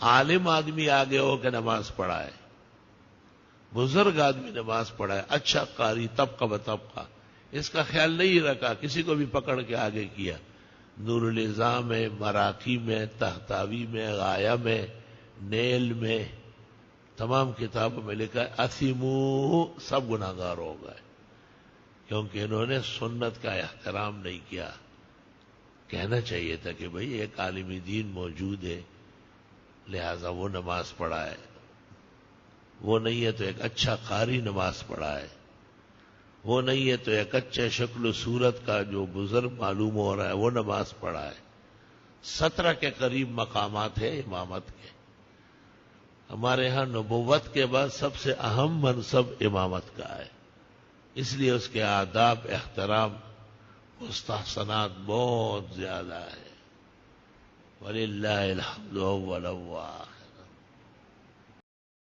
عالم آدمی آگے ہو کے نماز پڑھائے، بزرگ آدمی نماز پڑھائے، اچھا قاری طبقہ بطبقہ، اس کا خیال نہیں رکھا، کسی کو بھی پکڑ کے آگے کیا۔ نور النظام میں، مراقی میں، تحتاوی میں، غایہ میں، نیل میں، تمام کتابوں میں لکھا ہے اثمو، سب گناہگار ہو گئے، کیونکہ انہوں نے سنت کا احترام نہیں کیا۔ کہنا چاہیے تھا کہ بھئی ایک عالم دین موجود ہے، لہذا وہ نماز پڑھائے، وہ نہیں ہے تو ایک اچھا قاری نماز پڑھائے، وہ نہیں ہے تو ایک اچھے شکل و صورت کا جو بزرگ معلوم ہو رہا ہے وہ نماز پڑھائے۔ 17 کے قریب مقامات ہیں امامت کے۔ ہمارے ہاں نبوت کے بعد سب سے اہم منصب امامت کا ہے، اس لیے اس کے آداب، احترام، مستحسنات بہت زیادہ ہے۔ وَلِلَّهِ الْحَمْدُ أَوَّلًا وَآخِرًا۔